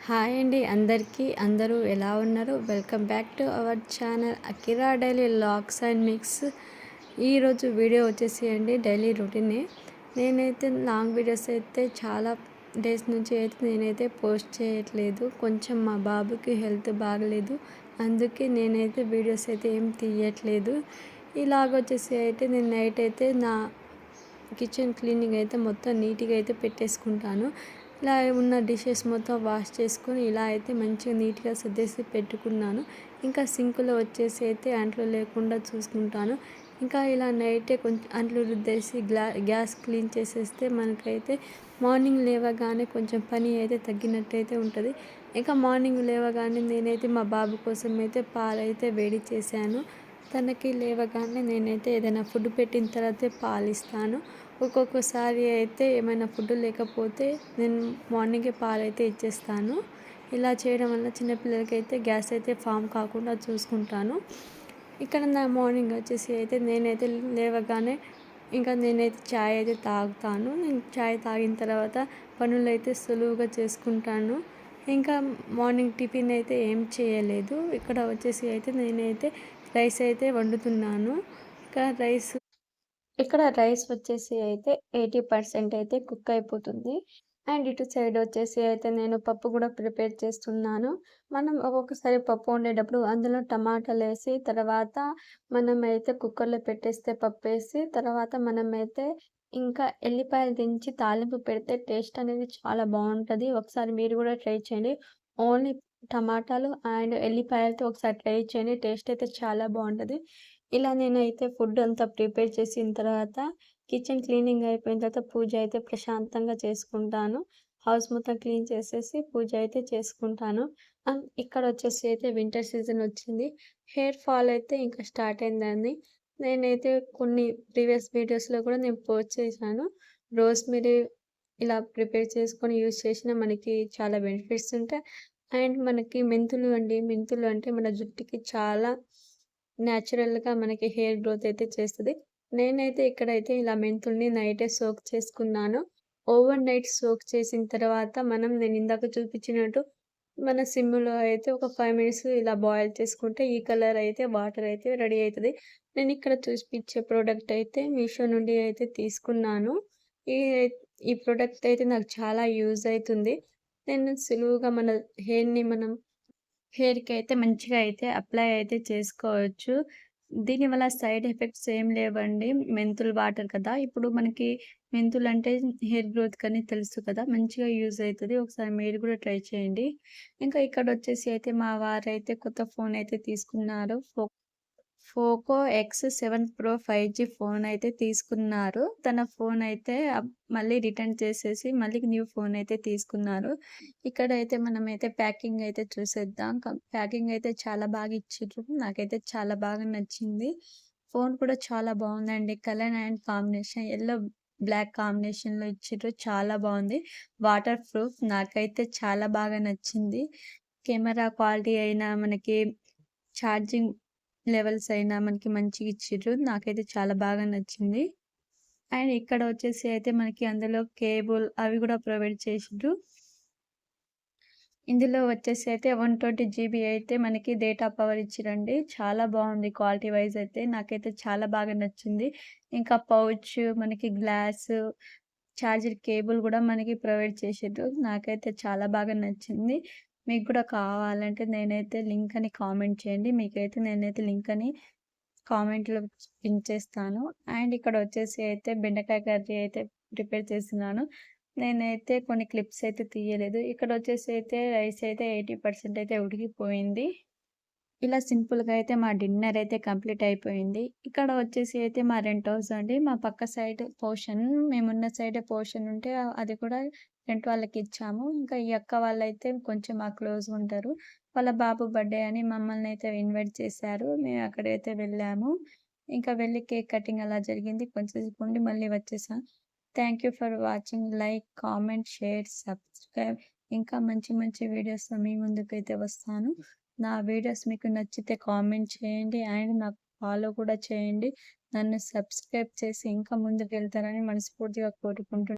Hi అండి అందరికీ. అందరూ ఎలా ఉన్నారు? Welcome back to our channel Akira daily vlogs and mix. ఈరోజు వీడియో వచ్చేసి అండి డైలీ రొటీనే. నేనైతే లాంగ్ వీడియోస్ అయితే చాలా డేస్ నుంచి అయితే నేనైతే పోస్ట్ చేయట్లేదు. కొంచెం మా బాబుకి హెల్త్ బాగలేదు, అందుకే నేనైతే వీడియోస్ అయితే ఏం తీయట్లేదు. ఇలాగొచ్చేసి అయితే నేను నైట్ అయితే నా కిచెన్ క్లీనింగ్ అయితే మొత్తం నీట్గా అయితే పెట్టేసుకుంటాను. ఇలా ఉన్న డిషెస్ మొత్తం వాష్ చేసుకొని ఇలా అయితే మంచిగా నీట్గా సర్దేసి పెట్టుకున్నాను. ఇంకా సింకులో వచ్చేసి అయితే అంట్లు లేకుండా చూసుకుంటాను. ఇంకా ఇలా నైటే కొంచెం అంట్లు రుద్దేసి గ్యాస్ క్లీన్ చేసేస్తే మనకైతే మార్నింగ్ లేవగానే కొంచెం పని అయితే తగ్గినట్టయితే ఉంటుంది. ఇంకా మార్నింగ్ లేవగానే నేనైతే మా బాబు కోసం అయితే పాలైతే వేడి చేశాను. తనకి లేవగానే నేనైతే ఏదైనా ఫుడ్ పెట్టిన తర్వాతే పాలిస్తాను. ఒక్కొక్కసారి అయితే ఏమైనా ఫుడ్ లేకపోతే నేను మార్నింగే పాలైతే ఇచ్చేస్తాను. ఇలా చేయడం వల్ల చిన్నపిల్లలకి అయితే గ్యాస్ అయితే ఫామ్ కాకుండా చూసుకుంటాను. ఇక్కడ నా మార్నింగ్ వచ్చేసి అయితే నేనైతే లేవగానే ఇంకా నేనైతే చాయ్ అయితే తాగుతాను. నేను చాయ్ తాగిన తర్వాత పనులైతే సులువుగా చేసుకుంటాను. ఇంకా మార్నింగ్ టిఫిన్ అయితే ఏం చేయలేదు. ఇక్కడ వచ్చేసి అయితే నేనైతే రైస్ అయితే వండుతున్నాను. ఇక్కడ రైస్ వచ్చేసి అయితే 80% అయితే కుక్ అయిపోతుంది. అండ్ ఇటు సైడ్ వచ్చేసి అయితే నేను పప్పు కూడా ప్రిపేర్ చేస్తున్నాను. మనం ఒక్కొక్కసారి పప్పు వండేటప్పుడు అందులో టమాటాలేసి తర్వాత మనమైతే కుక్కర్‌లో పెట్టేస్తే పప్పేసి తర్వాత మనమైతే ఇంకా ఎల్లిపాయలు దించి తాలింపు పెడితే టేస్ట్ అనేది చాలా బావుంటది. ఒకసారి మీరు కూడా ట్రై చేయండి. ఓన్లీ టమాటాలు అండ్ ఎల్లిపాయలతో ఒకసారి ట్రై చేయండి. టేస్ట్ అయితే చాలా బావుంటది. ఇలా నేనైతే ఫుడ్ అంతా ప్రిపేర్ చేసిన తర్వాత కిచెన్ క్లీనింగ్ అయిపోయిన తర్వాత పూజ అయితే ప్రశాంతంగా చేసుకుంటాను. హౌస్ మొత్తం క్లీన్ చేసేసి పూజ అయితే చేసుకుంటాను. ఇక్కడ వచ్చేసి అయితే వింటర్ సీజన్ వచ్చింది. హెయిర్ ఫాల్ అయితే ఇంకా స్టార్ట్ అయిందండి. నేనైతే కొన్ని ప్రీవియస్ వీడియోస్‌లో కూడా నేను పోస్ట్ చేశాను. రోస్‌మెరీ ఇలా ప్రిపేర్ చేసుకొని యూజ్ చేసినా మనకి చాలా బెనిఫిట్స్ ఉంటాయి. అండ్ మనకి మెంతులు అండి. మెంతులు అంటే మన జుట్టుకి చాలా న్యాచురల్‌గా మనకి హెయిర్ గ్రోత్ అయితే చేస్తది. నేనైతే ఇక్కడైతే ఇలా మెంతుల్ని నైటే సోక్ చేసుకున్నాను. ఓవర్ నైట్ సోక్ చేసిన తర్వాత నేను ఇందాక చూపించినట్టు మన సిమ్‌లో అయితే ఒక 5 మినిట్స్ ఇలా బాయిల్ చేసుకుంటే ఈ కలర్ అయితే వాటర్ అయితే రెడీ అయితది. నేనిక్కడ చూపించే ప్రొడక్ట్ అయితే మీషో నుండి అయితే తీసుకున్నాను. ఈ ఈ ప్రొడక్ట్ అయితే నాకు చాలా యూజ్ అయితుంది. నేను సులువుగా మన హెయిర్‌కైతే మంచిగా అయితే అప్లై అయితే చేసుకోవచ్చు. దీనివల్ల సైడ్ ఎఫెక్ట్స్ ఏం లేవండి. మెంతులు వాటర్ కదా! ఇప్పుడు మనకి మెంతులంటే హెయిర్ గ్రోత్‌కని తెలుసు కదా! మంచిగా యూజ్ అయితది. ఒకసారి మీరు కూడా ట్రై చేయండి. ఇంకా ఇక్కడొచ్చేసి అయితే మా వారైతే కొత్త ఫోన్ అయితే తీసుకున్నారు. పోకో ఎక్స్7 ప్రో 5జీ ఫోన్ అయితే తీసుకున్నారు. తన ఫోన్ అయితే మళ్ళీ రిటర్న్ చేసేసి మళ్ళీ న్యూ ఫోన్ అయితే తీసుకున్నారు. ఇక్కడైతే మనమైతే ప్యాకింగ్ అయితే చూసేద్దాం. ప్యాకింగ్ అయితే చాలా బాగా ఇచ్చిర్రు. నాకైతే చాలా బాగా నచ్చింది. ఫోన్ కూడా చాలా బావుందండి. Colour and combination yellow, black కాంబినేషన్‌లో ఇచ్చిర్రు. చాలా బావుంది. వాటర్ ప్రూఫ్ నాకైతే చాలా బాగా నచ్చింది. కెమెరా క్వాలిటీ అయినా మనకి ఛార్జింగ్ లెవెల్స్ అయినా మనకి మంచిగిచ్చిర్రు. నాకైతే చాలా బాగా నచ్చింది. అండ్ ఇక్కడ వచ్చేసి అయితే మనకి అందులో కేబుల్ అవి గూడా ప్రొవైడ్ చేసిండ్రు. ఇందులో వచ్చేసి అయితే 120 జీబీ అయితే మనకి డేటా పవర్ ఇచ్చిర్రండి. చాలా బావుంది క్వాలిటీ వైస్ అయితే. నాకైతే చాలా బాగా నచ్చింది. ఇంకా పౌచ్, మనకి గ్లాసు, చార్జర్ కేబుల్ గూడా మనకి ప్రొవైడ్ చేసిండ్రు. నాకైతే చాలా బాగా నచ్చింది. మీకు కూడా కావాలంటే నేనైతే లింక్ అని కామెంట్ చేయండి. మీకైతే నేనైతే లింక్ అని కామెంట్‌లో పిన్ చేస్తాను. అండ్ ఇక్కడ వచ్చేసి అయితే బెండకాయ కర్రీ అయితే ప్రిపేర్ చేస్తున్నాను. నేనైతే కొన్ని క్లిప్స్ అయితే తీయలేదు. ఇక్కడ వచ్చేసి అయితే రైస్ అయితే 80% అయితే ఉడికిపోయింది. ఇలా సింపుల్‌గా అయితే మా డిన్నర్ అయితే కంప్లీట్ అయిపోయింది. ఇక్కడ వచ్చేసి అయితే మా రెంట్ హౌస్ అండి. మా పక్క సైడ్ పోర్షన్ మేమున్న సైడే పోర్షన్ ఉంటే అది కూడా రెంట్ వాళ్ళకిచ్చాము. ఇంకా ఈ అక్క వాళ్ళైతే కొంచెం క్లోజ్‌గా ఉంటారు. వాళ్ళ బాబు బర్త్‌డే అని మమ్మల్ని అయితే ఇన్వైట్ చేశారు. మేము అక్కడైతే వెళ్ళాము. ఇంకా వెళ్లి కేక్ కటింగ్ అలా జరిగింది. కొంచెం సేపు ఉండి మళ్ళీ వచ్చేసాం. Thank you for watching. Like, comment, share, subscribe. ఇంకా మంచి మంచి వీడియోస్‌తో మీ ముందుకైతే వస్తాను. నా వీడియోస్ మీకు నచ్చితే కామెంట్ చేయండి. అండ్ నాకు ఫాలో కూడా చేయండి. నన్ను సబ్స్క్రైబ్ చేసి ఇంకా ముందుకెళ్తారని మనస్ఫూర్తిగా కోరుకుంటున్నాను.